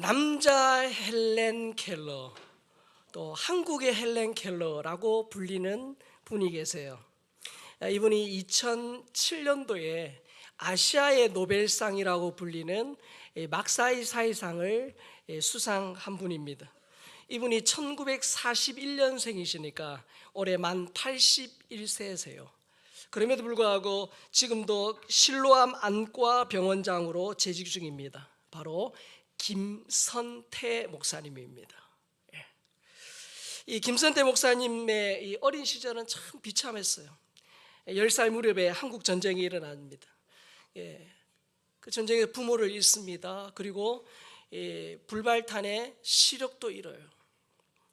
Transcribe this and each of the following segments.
남자 헬렌 켈러, 또 한국의 헬렌 켈러라고 불리는 분이 계세요. 이분이 2007년도에 아시아의 노벨상이라고 불리는 막사이사이상을 수상한 분입니다. 이분이 1941년생이시니까 올해 만 81세세요. 그럼에도 불구하고 지금도 실로암 안과 병원장으로 재직 중입니다. 바로 김선태 목사님입니다. 이 김선태 목사님의 이 어린 시절은 참 비참했어요. 10살 무렵에 한국 전쟁이 일어납니다. 그 전쟁에 부모를 잃습니다. 그리고 불발탄에 시력도 잃어요.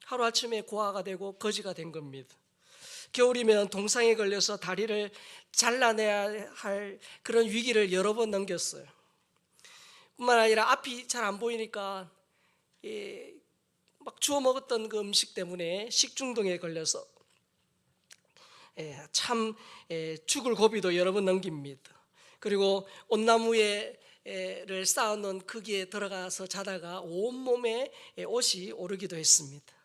하루아침에 고아가 되고 거지가 된 겁니다. 겨울이면 동상에 걸려서 다리를 잘라내야 할 그런 위기를 여러 번 넘겼어요. 뿐만 아니라 앞이 잘 안 보이니까 막 주워 먹었던 그 음식 때문에 식중독에 걸려서 참 죽을 고비도 여러 번 넘깁니다. 그리고 온나무를 쌓아놓은 거기에 들어가서 자다가 온몸에 옷이 오르기도 했습니다.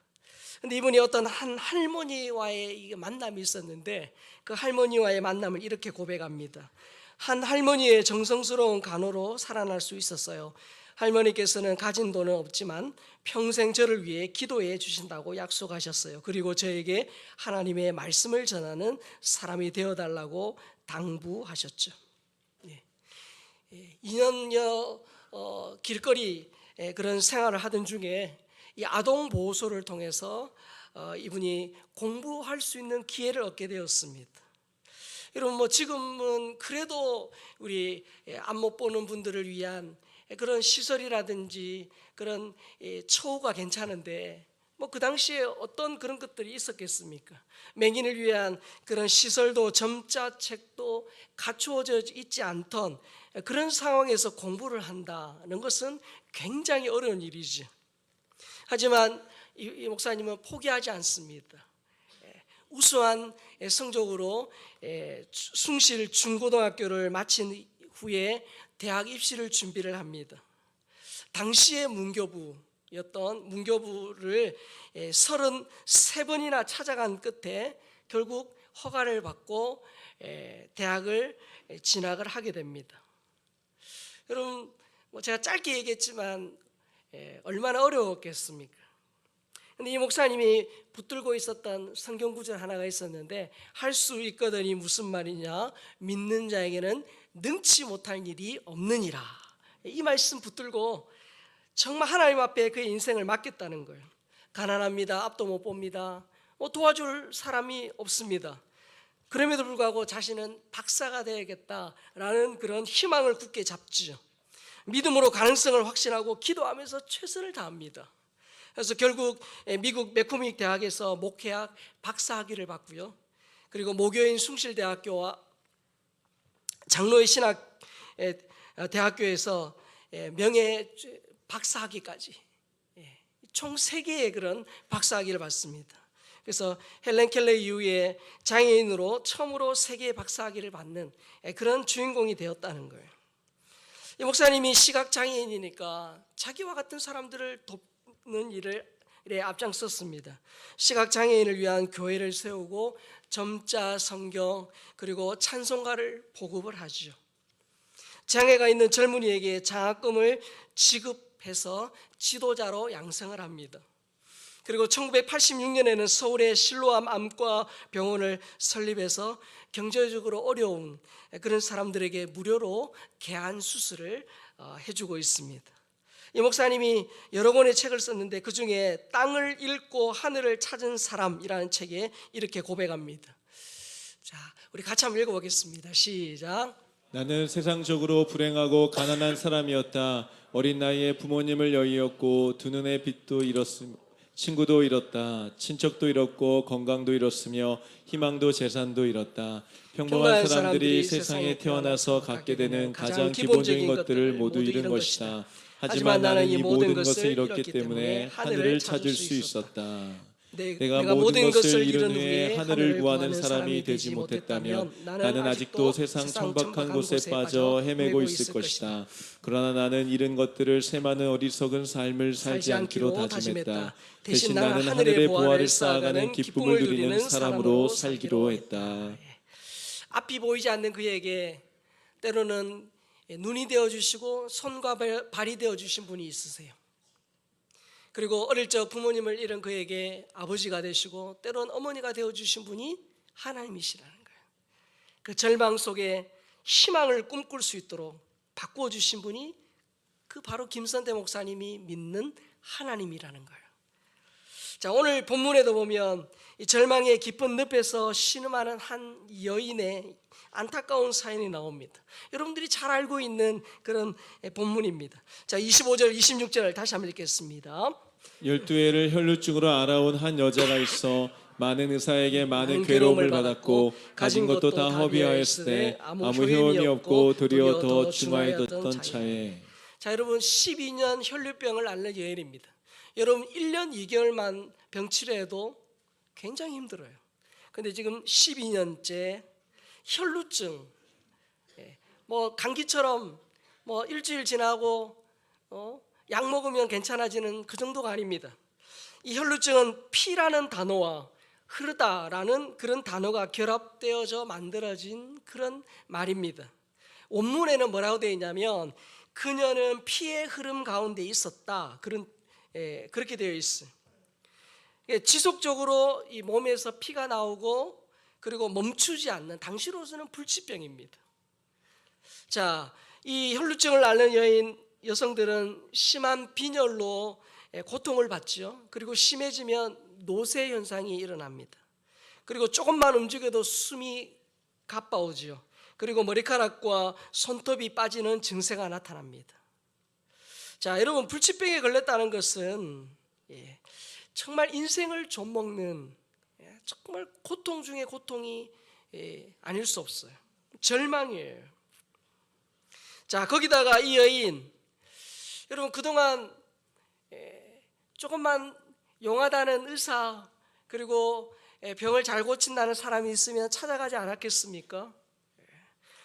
근데 이분이 어떤 한 할머니와의 만남이 있었는데 그 할머니와의 만남을 이렇게 고백합니다. 한 할머니의 정성스러운 간호로 살아날 수 있었어요. 할머니께서는 가진 돈은 없지만 평생 저를 위해 기도해 주신다고 약속하셨어요. 그리고 저에게 하나님의 말씀을 전하는 사람이 되어달라고 당부하셨죠. 2년여 길거리 그런 생활을 하던 중에 이 아동보호소를 통해서 이분이 공부할 수 있는 기회를 얻게 되었습니다. 여러분, 지금은 그래도 우리 안 못 보는 분들을 위한 그런 시설이라든지 그런 처우가 괜찮은데 그 당시에 어떤 그런 것들이 있었겠습니까? 맹인을 위한 그런 시설도 점자책도 갖추어져 있지 않던 그런 상황에서 공부를 한다는 것은 굉장히 어려운 일이죠. 하지만 이 목사님은 포기하지 않습니다. 우수한 성적으로 숭실 중고등학교를 마친 후에 대학 입시를 준비를 합니다. 당시의 문교부였던 문교부를 33번이나 찾아간 끝에 결국 허가를 받고 대학을 진학을 하게 됩니다. 여러분, 제가 짧게 얘기했지만 얼마나 어려웠겠습니까? 근데 이 목사님이 붙들고 있었던 성경 구절 하나가 있었는데, 할 수 있거든이 무슨 말이냐? 믿는 자에게는 능치 못할 일이 없느니라. 이 말씀 붙들고 정말 하나님 앞에 그의 인생을 맡겼다는 거예요. 가난합니다. 앞도 못 봅니다. 도와줄 사람이 없습니다. 그럼에도 불구하고 자신은 박사가 되야겠다라는 그런 희망을 굳게 잡죠. 믿음으로 가능성을 확신하고 기도하면서 최선을 다합니다. 그래서 결국 미국 매코믹 대학에서 목회학 박사학위를 받고요. 그리고 모교인 숭실대학교와 장로의 신학 대학교에서 명예 박사학위까지 총 3개의 그런 박사학위를 받습니다. 그래서 헬렌 켈러 이후에 장애인으로 처음으로 3개의 박사학위를 받는 그런 주인공이 되었다는 거예요. 이 목사님이 시각장애인이니까 자기와 같은 사람들을 돕는 일에 앞장섰습니다. 시각장애인을 위한 교회를 세우고 점자 성경 그리고 찬송가를 보급을 하죠. 장애가 있는 젊은이에게 장학금을 지급해서 지도자로 양성을 합니다. 그리고 1986년에는 서울의 실로암 안과 병원을 설립해서 경제적으로 어려운 그런 사람들에게 무료로 개안 수술을 해주고 있습니다. 이 목사님이 여러 권의 책을 썼는데 그 중에 땅을 읽고 하늘을 찾은 사람이라는 책에 이렇게 고백합니다. 자, 우리 같이 한번 읽어보겠습니다. 시작. 나는 세상적으로 불행하고 가난한 사람이었다. 어린 나이에 부모님을 여의었고 두 눈의 빛도 잃었으며 친구도 잃었다. 친척도 잃었고 건강도 잃었으며 희망도 재산도 잃었다. 평범한 사람들이 세상에 태어나서 갖게 되는 가장 기본적인 것들을 모두 잃은 것이다. 하지만 나는 이 모든 것을 잃었기 때문에 하늘을 찾을 수 있었다. 내가 모든 것을 이룬 후에 하늘을 구하는 사람이 되지 못했다면 나는 아직도 세상 천박한 곳에 빠져 헤매고 있을 것이다. 그러나 나는 이런 것들을 세마는 어리석은 삶을 살지 않기로 다짐했다. 대신 나는 하늘의 보화를 쌓아가는 기쁨을 누리는 사람으로 살기로 했다. 앞이 보이지 않는 그에게 때로는 눈이 되어주시고 손과 발이 되어주신 분이 있으세요. 그리고 어릴 적 부모님을 잃은 그에게 아버지가 되시고 때론 어머니가 되어주신 분이 하나님이시라는 거예요. 그 절망 속에 희망을 꿈꿀 수 있도록 바꾸어 주신 분이 그 바로 김선태 목사님이 믿는 하나님이라는 거예요. 자, 오늘 본문에도 보면 이 절망의 깊은 늪에서 신음하는 한 여인의 안타까운 사연이 나옵니다. 여러분들이 잘 알고 있는 그런 본문입니다. 자, 25절 26절 다시 한번 읽겠습니다. 12해를 혈루증으로 알아온 한 여자가 있어 많은 의사에게 많은 괴로움을 받았고 가진 것도 다 허비하였으되 아무 효험이 없고 도리어 더 중하였던 차에. 자, 여러분 12년 혈류병을 앓는 여인입니다. 여러분 1년 2개월만 병치료해도 굉장히 힘들어요. 근데 지금 12년째 혈루증, 뭐 감기처럼 뭐 일주일 지나고 약 먹으면 괜찮아지는 그 정도가 아닙니다. 이 혈루증은 피라는 단어와 흐르다라는 그런 단어가 결합되어져 만들어진 그런 말입니다. 원문에는 뭐라고 되어 있냐면 그녀는 피의 흐름 가운데 있었다. 그렇게 되어 있어요. 지속적으로 이 몸에서 피가 나오고 그리고 멈추지 않는 당시로서는 불치병입니다. 자, 이 혈루증을 앓는 여성들은 심한 빈혈로 고통을 받죠. 그리고 심해지면 노쇠 현상이 일어납니다. 그리고 조금만 움직여도 숨이 가빠오죠. 그리고 머리카락과 손톱이 빠지는 증세가 나타납니다. 자, 여러분 불치병에 걸렸다는 것은 정말 인생을 좀먹는 정말 고통 중에 고통이 아닐 수 없어요. 절망이에요. 자, 거기다가 이 여인, 여러분 그동안 조금만 용하다는 의사 그리고 병을 잘 고친다는 사람이 있으면 찾아가지 않았겠습니까?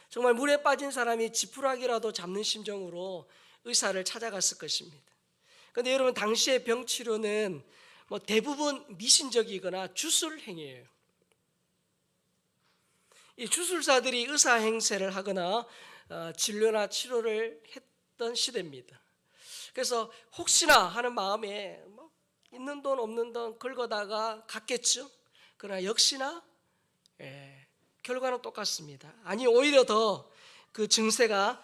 정말 물에 빠진 사람이 지푸라기라도 잡는 심정으로 의사를 찾아갔을 것입니다. 그런데 여러분 당시의 병치료는 뭐 대부분 미신적이거나 주술 행위예요. 이 주술사들이 의사 행세를 하거나 진료나 치료를 했던 시대입니다. 그래서 혹시나 하는 마음에 뭐 있는 돈 없는 돈 긁어다가 갔겠죠. 그러나 역시나 결과는 똑같습니다. 아니 오히려 더 그 증세가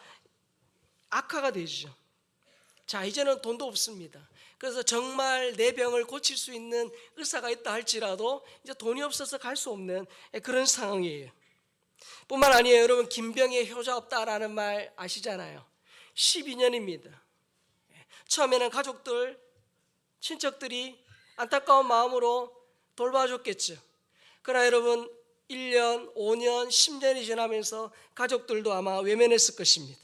악화가 되죠. 자, 이제는 돈도 없습니다. 그래서 정말 내 병을 고칠 수 있는 의사가 있다 할지라도 이제 돈이 없어서 갈 수 없는 그런 상황이에요. 뿐만 아니에요. 여러분 김병에 효자 없다라는 말 아시잖아요. 12년입니다. 처음에는 가족들, 친척들이 안타까운 마음으로 돌봐줬겠죠. 그러나 여러분 1년, 5년, 10년이 지나면서 가족들도 아마 외면했을 것입니다.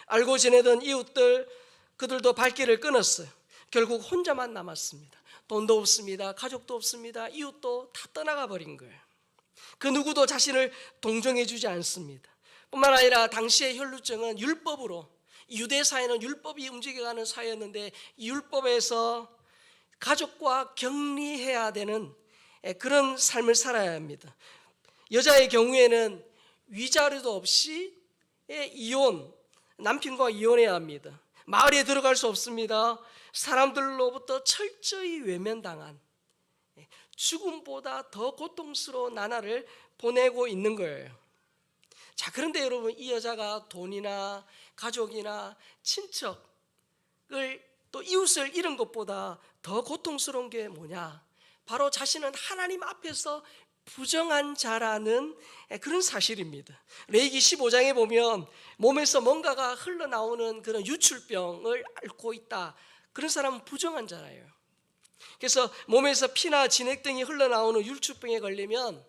알고 지내던 이웃들, 그들도 발길을 끊었어요. 결국 혼자만 남았습니다. 돈도 없습니다. 가족도 없습니다. 이웃도 다 떠나가 버린 거예요. 그 누구도 자신을 동정해 주지 않습니다. 뿐만 아니라 당시의 혈루증은 율법으로, 유대 사회는 율법이 움직여가는 사회였는데 이 율법에서 가족과 격리해야 되는 그런 삶을 살아야 합니다. 여자의 경우에는 위자료도 없이 남편과 이혼해야 합니다. 마을에 들어갈 수 없습니다. 사람들로부터 철저히 외면당한 죽음보다 더 고통스러운 나날을 보내고 있는 거예요. 자, 그런데 여러분 이 여자가 돈이나 가족이나 친척을 또 이웃을 잃은 것보다 더 고통스러운 게 뭐냐? 바로 자신은 하나님 앞에서 부정한 자라는 그런 사실입니다. 레위기 15장에 보면 몸에서 뭔가가 흘러나오는 그런 유출병을 앓고 있다. 그런 사람은 부정한 자예요. 그래서 몸에서 피나 진액 등이 흘러나오는 유출병에 걸리면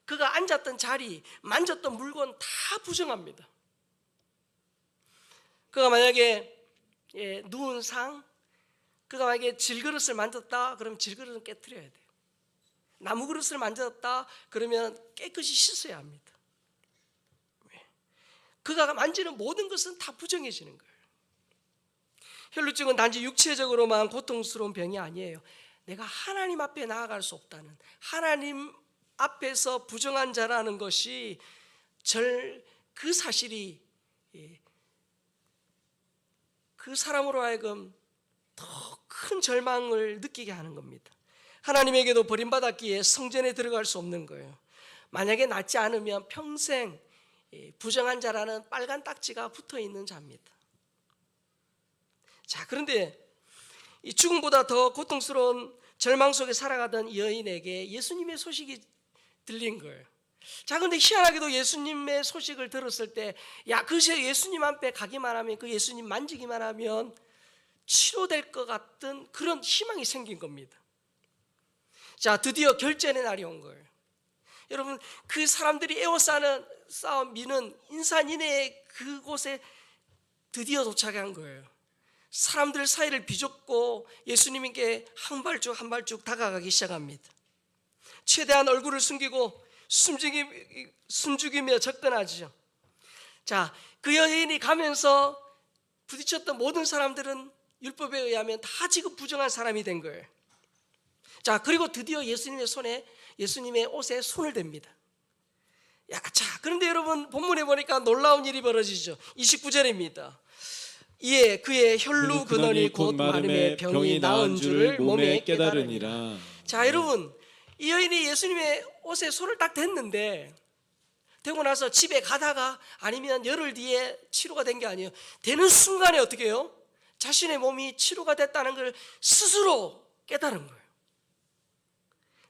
그가 앉았던 자리, 만졌던 물건 다 부정합니다. 그가 만약에 누운 상, 그가 만약에 질그릇을 만졌다 그러면 질그릇은 깨트려야 돼요. 나무 그릇을 만졌다 그러면 깨끗이 씻어야 합니다. 그가 만지는 모든 것은 다 부정해지는 거예요. 혈루증은 단지 육체적으로만 고통스러운 병이 아니에요. 내가 하나님 앞에 나아갈 수 없다는, 하나님 앞에서 부정한 자라는 것이 그 사실이 그 사람으로 하여금 더 큰 절망을 느끼게 하는 겁니다. 하나님에게도 버림받았기에 성전에 들어갈 수 없는 거예요. 만약에 낫지 않으면 평생 부정한 자라는 빨간 딱지가 붙어 있는 자입니다. 자, 그런데 이 죽음보다 더 고통스러운 절망 속에 살아가던 이 여인에게 예수님의 소식이 들린 거예요. 자, 근데 희한하게도 예수님의 소식을 들었을 때, 야, 그 예수님 앞에 가기만 하면, 그 예수님 만지기만 하면 치료될 것 같은 그런 희망이 생긴 겁니다. 자, 드디어 결전의 날이 온 거예요. 여러분, 그 사람들이 싸움 미는 인산인해의 그곳에 드디어 도착한 거예요. 사람들 사이를 비좁고 예수님께 한 발쭉 한 발쭉 다가가기 시작합니다. 최대한 얼굴을 숨기고 숨죽이며 접근하죠. 자, 그 여인이 가면서 부딪혔던 모든 사람들은 율법에 의하면 다 지금 부정한 사람이 된 거예요. 자, 그리고 드디어 예수님의 옷에 손을 댑니다. 야, 자, 그런데 여러분 본문에 보니까 놀라운 일이 벌어지죠. 29절입니다. 이에 그의 혈루 근원이 곧 마름에 병이 나은 줄을 몸에 깨달으니라. 자, 여러분, 이 여인이 예수님의 옷에 손을 딱 댔는데, 되고 나서 집에 가다가 아니면 열흘 뒤에 치료가 된 게 아니에요. 되는 순간에 어떻게 해요? 자신의 몸이 치료가 됐다는 걸 스스로 깨달은 거예요.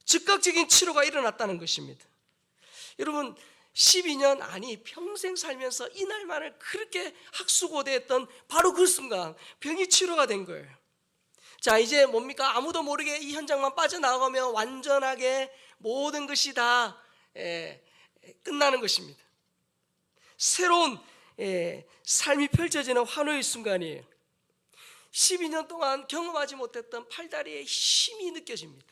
즉각적인 치료가 일어났다는 것입니다. 여러분, 12년 아니 평생 살면서 이날만을 그렇게 학수고대했던 바로 그 순간 병이 치료가 된 거예요. 자, 이제 뭡니까? 아무도 모르게 이 현장만 빠져나가면 완전하게 모든 것이 다 끝나는 것입니다. 새로운 삶이 펼쳐지는 환호의 순간이에요. 12년 동안 경험하지 못했던 팔다리의 힘이 느껴집니다.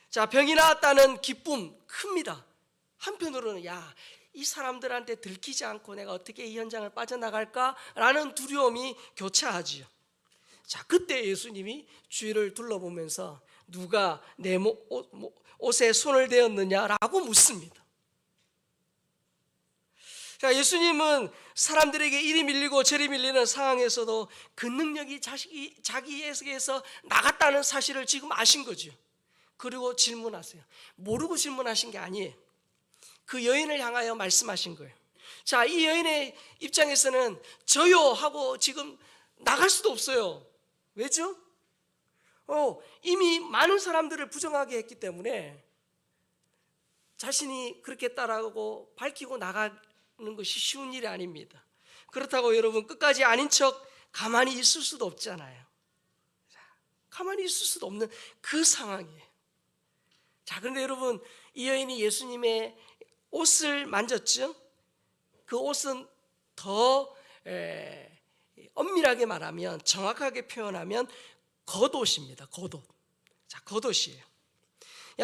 자, 병이 나았다는 기쁨 큽니다. 한편으로는 야, 이 사람들한테 들키지 않고 내가 어떻게 이 현장을 빠져나갈까라는 두려움이 교차하지요. 자, 그때 예수님이 주위를 둘러보면서 누가 내 옷에 손을 대었느냐라고 묻습니다. 자, 예수님은 사람들에게 이리 밀리고 저리 밀리는 상황에서도 그 능력이 자기에게서 나갔다는 사실을 지금 아신 거죠. 그리고 질문하세요. 모르고 질문하신 게 아니에요. 그 여인을 향하여 말씀하신 거예요. 자, 이 여인의 입장에서는 저요 하고 지금 나갈 수도 없어요. 왜죠? 이미 많은 사람들을 부정하게 했기 때문에 자신이 그렇게 했다라고 밝히고 나가는 것이 쉬운 일이 아닙니다. 그렇다고 여러분 끝까지 아닌 척 가만히 있을 수도 없잖아요. 가만히 있을 수도 없는 그 상황이에요. 자, 그런데 여러분, 이 여인이 예수님의 옷을 만졌죠. 그 옷은 더 엄밀하게 말하면, 정확하게 표현하면 겉옷입니다. 겉옷. 자, 겉옷이에요.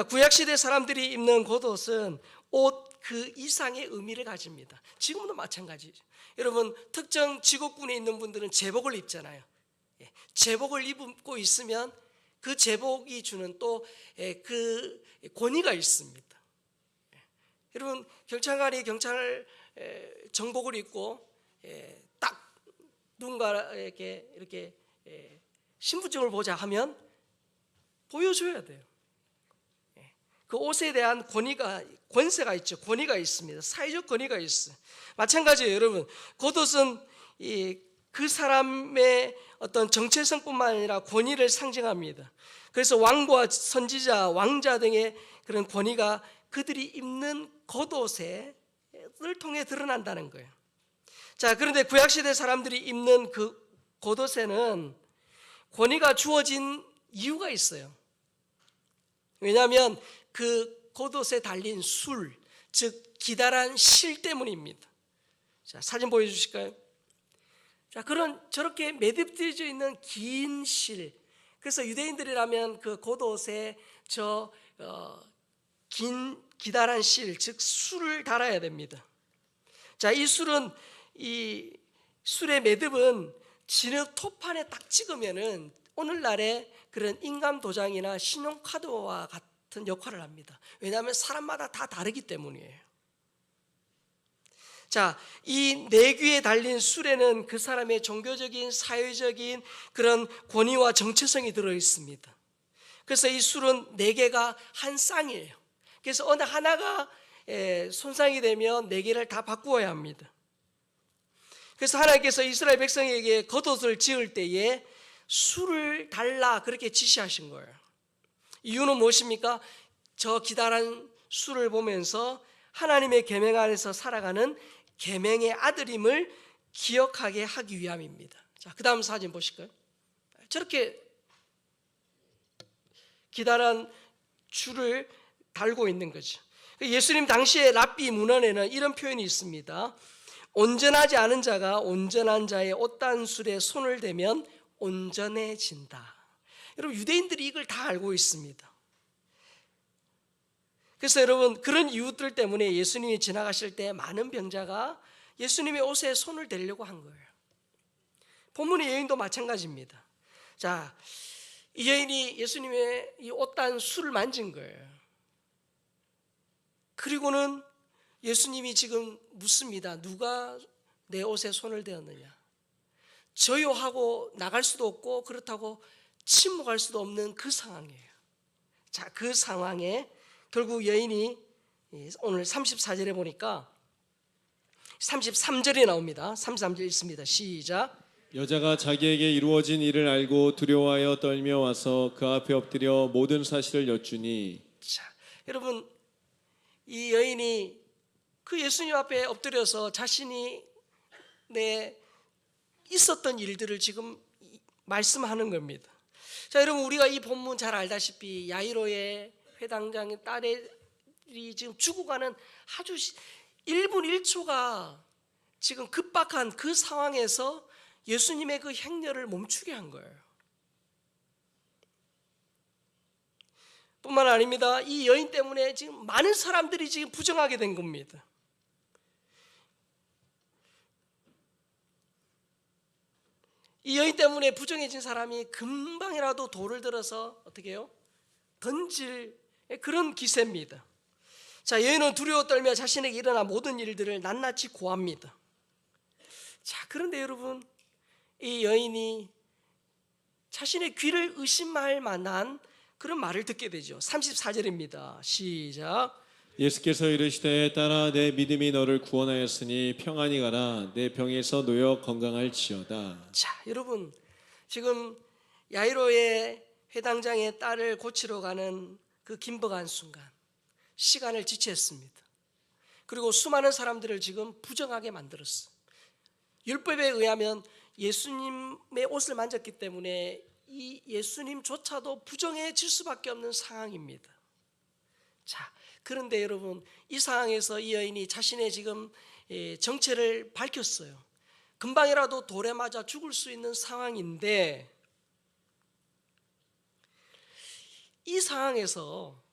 구약시대 사람들이 입는 겉옷은 옷 그 이상의 의미를 가집니다. 지금도 마찬가지죠. 여러분, 특정 직업군에 있는 분들은 제복을 입잖아요. 제복을 입고 있으면 그 제복이 주는 또 그 권위가 있습니다. 여러분, 경찰관이 경찰 정복을 입고 딱 누군가에게 이렇게 신분증을 보자 하면 보여줘야 돼요. 그 옷에 대한 권세가 있죠. 권위가 있습니다. 사회적 권위가 있어요. 마찬가지예요, 여러분. 겉옷은 그 사람의 어떤 정체성뿐만 아니라 권위를 상징합니다. 그래서 왕과 선지자, 왕자 등의 그런 권위가 그들이 입는 겉옷을 통해 드러난다는 거예요. 자, 그런데 구약시대 사람들이 입는 그 겉옷에는 권위가 주어진 이유가 있어요. 왜냐하면 그 겉옷에 달린 술, 즉 기다란 실 때문입니다. 자, 사진 보여주실까요? 자, 저렇게 매듭되어 있는 긴 실, 그래서 유대인들이라면 그 겉옷에 긴 기다란 실, 즉 술을 달아야 됩니다. 자, 이 술의 매듭은 진흙 토판에 딱 찍으면은 오늘날의 그런 인감 도장이나 신용카드와 같은 역할을 합니다. 왜냐하면 사람마다 다 다르기 때문이에요. 자, 이 내귀에 달린 술에는 그 사람의 종교적인, 사회적인 그런 권위와 정체성이 들어 있습니다. 그래서 이 술은 4개가 한 쌍이에요. 그래서 어느 하나가 손상이 되면 4개를 다 바꾸어야 합니다. 그래서 하나님께서 이스라엘 백성에게 겉옷을 지을 때에 술을 달라 그렇게 지시하신 거예요. 이유는 무엇입니까? 저 기다란 술을 보면서 하나님의 계명 안에서 살아가는 계명의 아들임을 기억하게 하기 위함입니다. 자, 그 다음 사진 보실까요? 저렇게 기다란 줄을 달고 있는 거죠. 예수님 당시의 랍비 문헌에는 이런 표현이 있습니다. 온전하지 않은 자가 온전한 자의 옷단술에 손을 대면 온전해진다. 여러분, 유대인들이 이걸 다 알고 있습니다. 그래서 여러분, 그런 이유들 때문에 예수님이 지나가실 때 많은 병자가 예수님의 옷에 손을 대려고 한 거예요. 본문의 여인도 마찬가지입니다. 자, 이 여인이 예수님의 이 옷단 술을 만진 거예요. 그리고는 예수님이 지금 묻습니다. 누가 내 옷에 손을 대었느냐? 저요 하고 나갈 수도 없고 그렇다고 침묵할 수도 없는 그 상황이에요. 자, 그 상황에 결국 여인이 오늘 34절에 보니까 33절에 나옵니다. 33절 읽습니다. 시작. 여자가 자기에게 이루어진 일을 알고 두려워하여 떨며 와서 그 앞에 엎드려 모든 사실을 여쭈니. 자, 여러분, 이 여인이 그 예수님 앞에 엎드려서 자신이 있었던 일들을 지금 말씀하는 겁니다. 자, 여러분, 우리가 이 본문 잘 알다시피 야이로의 회당장의 딸이 지금 죽어가는 아주 1분 1초가 지금 급박한 그 상황에서 예수님의 그 행렬을 멈추게 한 거예요. 뿐만 아닙니다. 이 여인 때문에 지금 많은 사람들이 지금 부정하게 된 겁니다. 이 여인 때문에 부정해진 사람이 금방이라도 돌을 들어서 어떻게 해요? 던질 그런 기세입니다. 자, 여인은 두려워 떨며 자신에게 일어난 모든 일들을 낱낱이 고합니다. 자, 그런데 여러분, 이 여인이 자신의 귀를 의심할 만한 그런 말을 듣게 되죠. 34절입니다. 시작. 예수께서 이르시되 딸아 내 믿음이 너를 구원하였으니 평안히 가라 내 병에서 놓여 건강할지어다. 자, 여러분, 지금 야이로의 회당장의 딸을 고치러 가는 그 긴박한 순간 시간을 지체했습니다. 그리고 수많은 사람들을 지금 부정하게 만들었어. 율법에 의하면 예수님의 옷을 만졌기 때문에 이 예수님조차도 부정해질 수밖에 없는 상황입니다. 자, 그런데 여러분, 이 상황에서 이 여인이 자신의 지금 정체를 밝혔어요. 금방이라도 돌에 맞아 죽을 수 있는 상황인데 이 상황에서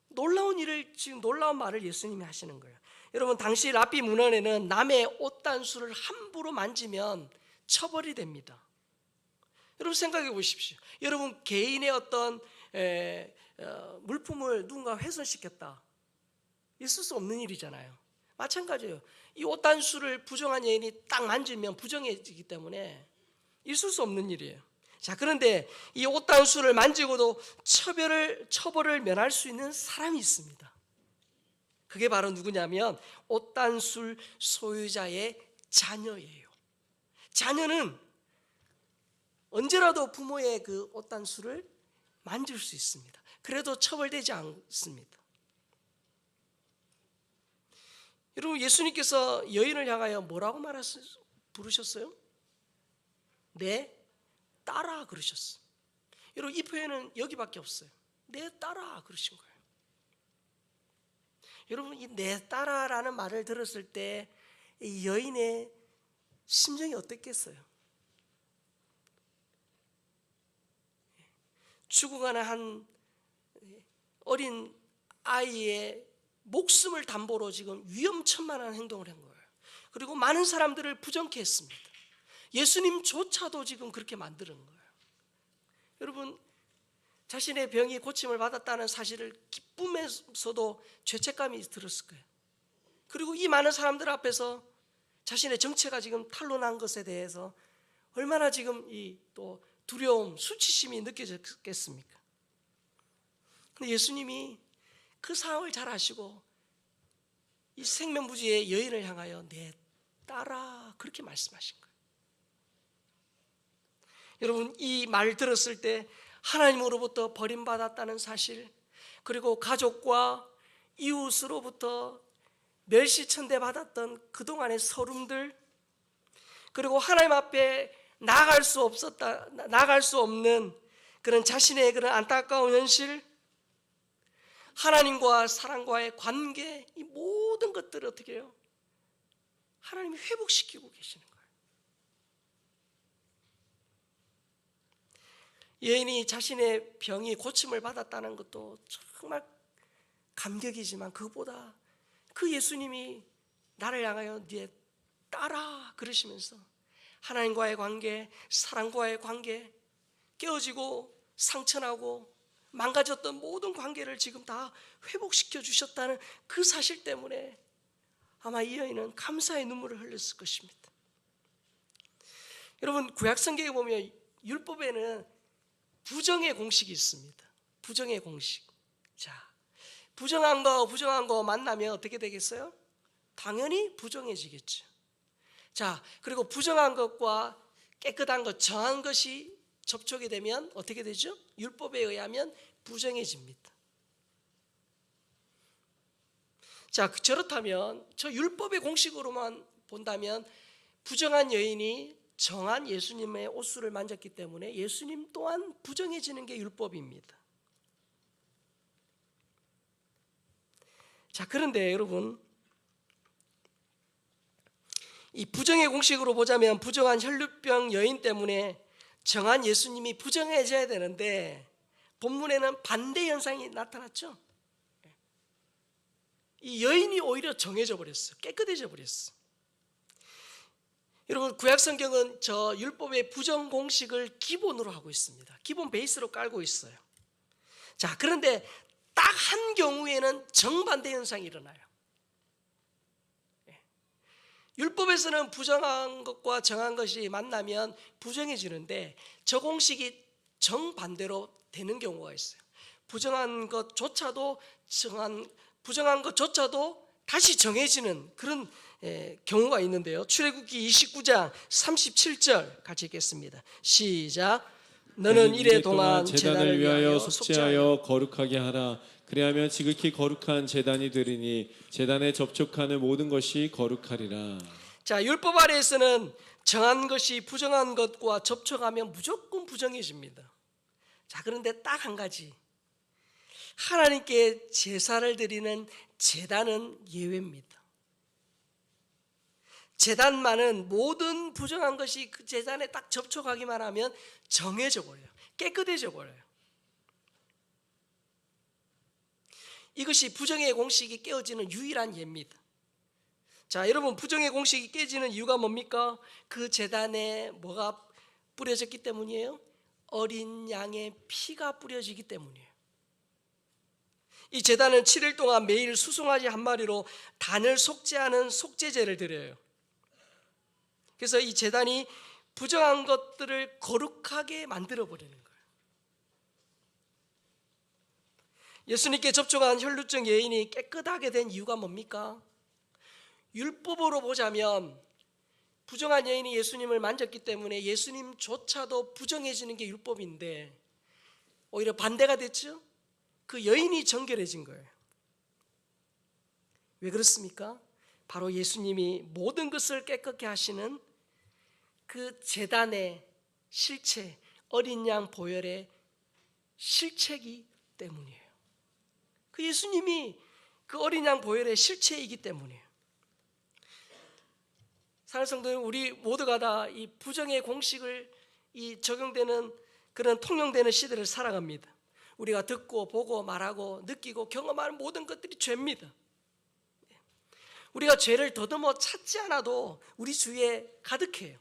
놀라운 일을 지금 놀라운 말을 예수님이 하시는 거예요. 여러분, 당시 랍비 문헌에는 남의 옷단수를 함부로 만지면 처벌이 됩니다. 여러분 생각해 보십시오. 여러분 개인의 어떤 물품을 누군가 훼손시켰다. 있을 수 없는 일이잖아요. 마찬가지예요. 이 옷단수를 부정한 여인이 딱 만지면 부정해지기 때문에 있을 수 없는 일이에요. 자, 그런데 이 옷단수를 만지고도 처벌을 면할 수 있는 사람이 있습니다. 그게 바로 누구냐면 옷단술 소유자의 자녀예요. 자녀는 언제라도 부모의 그 옷단수를 만질 수 있습니다. 그래도 처벌되지 않습니다. 여러분, 예수님께서 여인을 향하여 뭐라고 부르셨어요? 내 딸아 그러셨어. 여러분, 이 표현은 여기밖에 없어요. 내 딸아 그러신 거예요. 여러분, 이 내 딸아라는 말을 들었을 때 이 여인의 심정이 어땠겠어요? 죽어가는 한 어린 아이의 목숨을 담보로 지금 위험천만한 행동을 한 거예요. 그리고 많은 사람들을 부정케 했습니다. 예수님조차도 지금 그렇게 만드는 거예요. 여러분, 자신의 병이 고침을 받았다는 사실을 기쁨에서도 죄책감이 들었을 거예요. 그리고 이 많은 사람들 앞에서 자신의 정체가 지금 탄로난 것에 대해서 얼마나 지금 이 또 두려움, 수치심이 느껴졌겠습니까? 근데 예수님이 그 상황을 잘 아시고 이 생명부지의 여인을 향하여 내 딸아 그렇게 말씀하신 거예요. 여러분, 이 말 들었을 때 하나님으로부터 버림받았다는 사실, 그리고 가족과 이웃으로부터 멸시천대받았던 그동안의 서름들, 그리고 하나님 앞에 나아갈 수 없는 그런 자신의 그런 안타까운 현실, 하나님과 사람과의 관계, 이 모든 것들을 어떻게 해요? 하나님이 회복시키고 계시는 거예요. 여인이 자신의 병이 고침을 받았다는 것도 정말 감격이지만 그것보다 그 예수님이 나를 향하여 네 딸아 그러시면서 하나님과의 관계, 사람과의 관계, 깨어지고 상처나고 망가졌던 모든 관계를 지금 다 회복시켜 주셨다는 그 사실 때문에 아마 이 여인은 감사의 눈물을 흘렸을 것입니다. 여러분, 구약성경에 보면 율법에는 부정의 공식이 있습니다. 부정의 공식. 자, 부정한 거 만나면 어떻게 되겠어요? 당연히 부정해지겠죠. 자, 그리고 부정한 것과 깨끗한 것, 정한 것이 접촉이 되면 어떻게 되죠? 율법에 의하면 부정해집니다. 자, 저렇다면 저 율법의 공식으로만 본다면 부정한 여인이 정한 예수님의 옷수를 만졌기 때문에 예수님 또한 부정해지는 게 율법입니다. 자, 그런데 여러분, 이 부정의 공식으로 보자면 부정한 혈루병 여인 때문에 정한 예수님이 부정해져야 되는데 본문에는 반대 현상이 나타났죠. 이 여인이 오히려 정해져 버렸어. 깨끗해져 버렸어. 여러분, 구약성경은 저 율법의 부정 공식을 기본으로 하고 있습니다. 기본 베이스로 깔고 있어요. 자, 그런데 딱 한 경우에는 정반대 현상이 일어나요. 율법에서는 부정한 것과 정한 것이 만나면 부정해지는데 저 공식이 정반대로 되는 경우가 있어요. 부정한 것조차도 다시 정해지는 그런 경우가 있는데요. 출애굽기 29장 37절 같이 읽겠습니다. 시작. 너는 이래 동안 제단을 위하여 속죄하여 거룩하게 하라. 그리하면 지극히 거룩한 제단이 되리니 제단에 접촉하는 모든 것이 거룩하리라. 자, 율법 아래에서는 정한 것이 부정한 것과 접촉하면 무조건 부정해집니다. 자, 그런데 딱 한 가지, 하나님께 제사를 드리는 제단은 예외입니다. 제단만은 모든 부정한 것이 그 제단에 딱 접촉하기만 하면 정해져 버려요. 깨끗해져 버려요. 이것이 부정의 공식이 깨어지는 유일한 예입니다. 자, 여러분, 부정의 공식이 깨지는 이유가 뭡니까? 그 제단에 뭐가 뿌려졌기 때문이에요? 어린 양의 피가 뿌려지기 때문이에요. 이 제단은 7일 동안 매일 수송아지 한 마리로 단을 속죄하는 속죄제를 드려요. 그래서 이 제단이 부정한 것들을 거룩하게 만들어 버리는 거예요. 예수님께 접촉한 혈루증 여인이 깨끗하게 된 이유가 뭡니까? 율법으로 보자면 부정한 여인이 예수님을 만졌기 때문에 예수님조차도 부정해지는 게 율법인데 오히려 반대가 됐죠? 그 여인이 정결해진 거예요. 왜 그렇습니까? 바로 예수님이 모든 것을 깨끗게 하시는 그 제단의 실체, 어린 양 보혈의 실체이기 때문이에요. 그 예수님이 그 어린 양 보혈의 실체이기 때문이에요. 사랑하는 성도님, 우리 모두가 다 이 부정의 공식을 이 적용되는 그런 통용되는 시대를 살아갑니다. 우리가 듣고 보고 말하고 느끼고 경험하는 모든 것들이 죄입니다. 우리가 죄를 더듬어 찾지 않아도 우리 주위에 가득해요.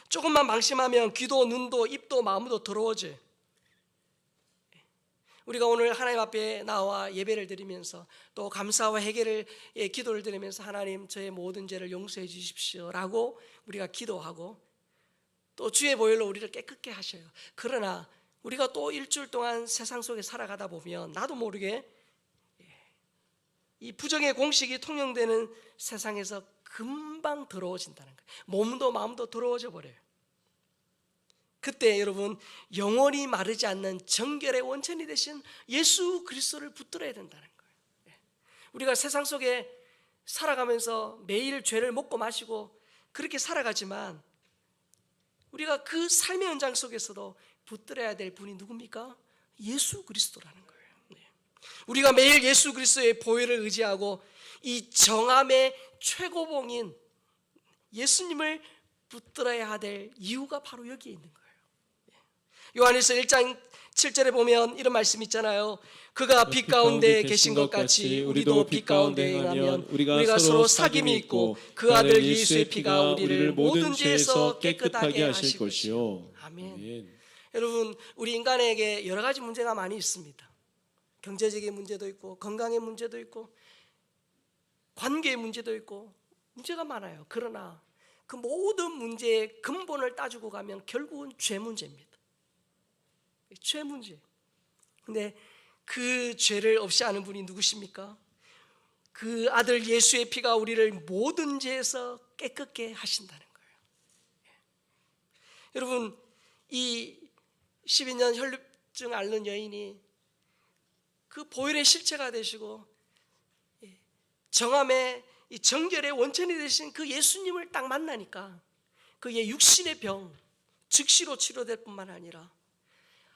조금만 방심하면 귀도 눈도 입도 마음도 더러워져요. 우리가 오늘 하나님 앞에 나와 예배를 드리면서 또 감사와 회개를 기도를 드리면서 하나님 저의 모든 죄를 용서해 주십시오라고 우리가 기도하고 또 주의 보혈로 우리를 깨끗게 하셔요. 그러나 우리가 또 일주일 동안 세상 속에 살아가다 보면 나도 모르게 이 부정의 공식이 통용되는 세상에서 금방 더러워진다는 거예요. 몸도 마음도 더러워져 버려요. 그때 여러분 영원히 마르지 않는 정결의 원천이 되신 예수 그리스도를 붙들어야 된다는 거예요. 우리가 세상 속에 살아가면서 매일 죄를 먹고 마시고 그렇게 살아가지만 우리가 그 삶의 현장 속에서도 붙들어야 될 분이 누굽니까? 예수 그리스도라는 거예요. 우리가 매일 예수 그리스도의 보혈을 의지하고 이 정함의 최고봉인 예수님을 붙들어야 될 이유가 바로 여기에 있는 거예요. 요한일서 1장 7절에 보면 이런 말씀 있잖아요. 그가 빛 가운데 계신 것 같이 우리도 빛 가운데 행하면 우리가 서로 사귐이 있고 그 아들 예수의 피가 우리를 모든 죄에서 깨끗하게 하실 것이요. 아멘. 여러분 우리 인간에게 여러 가지 문제가 많이 있습니다. 경제적인 문제도 있고 건강의 문제도 있고 관계의 문제도 있고 문제가 많아요. 그러나 그 모든 문제의 근본을 따지고 가면 결국은 죄 문제입니다. 죄 문제. 근데 그 죄를 없이 하는 분이 누구십니까? 그 아들 예수의 피가 우리를 모든 죄에서 깨끗게 하신다는 거예요. 여러분 이 12년 혈루증 앓는 여인이 그 보혈의 실체가 되시고 정함의 이 정결의 원천이 되신 그 예수님을 딱 만나니까 그의 육신의 병 즉시로 치료될 뿐만 아니라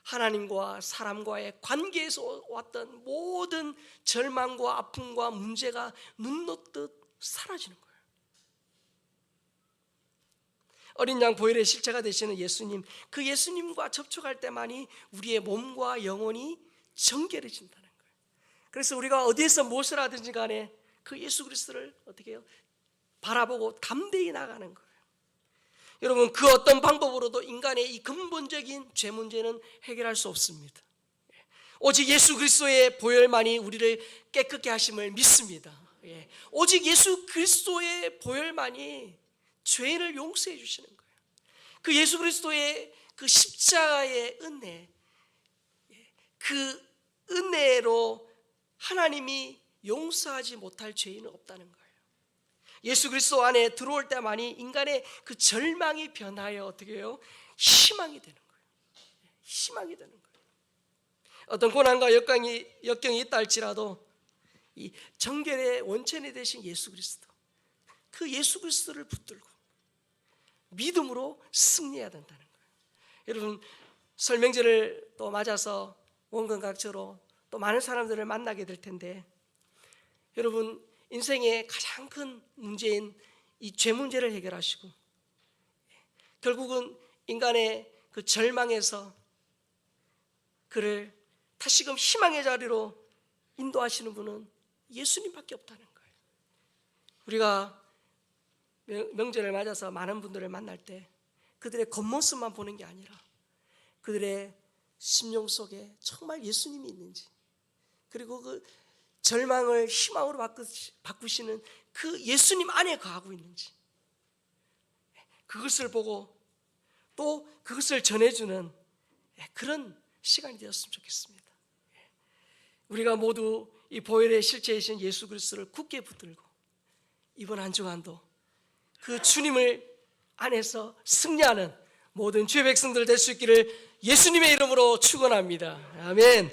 하나님과 사람과의 관계에서 왔던 모든 절망과 아픔과 문제가 눈 녹듯 사라지는 거예요. 어린 양 보혈의 실체가 되시는 예수님, 그 예수님과 접촉할 때만이 우리의 몸과 영혼이 정결해진다는 거예요. 그래서 우리가 어디에서 무엇을 하든지 간에 그 예수 그리스도를 어떻게 해요? 바라보고 담대히 나가는 거예요. 여러분 그 어떤 방법으로도 인간의 이 근본적인 죄 문제는 해결할 수 없습니다. 오직 예수 그리스도의 보혈만이 우리를 깨끗게 하심을 믿습니다. 오직 예수 그리스도의 보혈만이 죄인을 용서해 주시는 거예요. 그 예수 그리스도의 그 십자가의 은혜, 그 은혜로 하나님이 용서하지 못할 죄인은 없다는 거예요. 예수 그리스도 안에 들어올 때만이 인간의 그 절망이 변하여 어떻게 해요? 희망이 되는 거예요. 희망이 되는 거예요. 어떤 고난과 역경이 있다 할지라도 이 정결의 원천이 되신 예수 그리스도, 그 예수 그리스도를 붙들고 믿음으로 승리해야 된다는 거예요. 여러분 설 명절을 또 맞아서 원근각처로 또 많은 사람들을 만나게 될 텐데 여러분 인생의 가장 큰 문제인 이 죄 문제를 해결하시고 결국은 인간의 그 절망에서 그를 다시금 희망의 자리로 인도하시는 분은 예수님밖에 없다는 거예요. 우리가 명절을 맞아서 많은 분들을 만날 때 그들의 겉모습만 보는 게 아니라 그들의 심령 속에 정말 예수님이 있는지, 그리고 그 절망을 희망으로 바꾸시는 그 예수님 안에 거하고 있는지, 그것을 보고 또 그것을 전해주는 그런 시간이 되었으면 좋겠습니다. 우리가 모두 이 보혈의 실체이신 예수 그리스도를 굳게 붙들고 이번 한 주간도 그 주님을 안에서 승리하는 모든 주의 백성들 될 수 있기를 예수님의 이름으로 축원합니다. 아멘.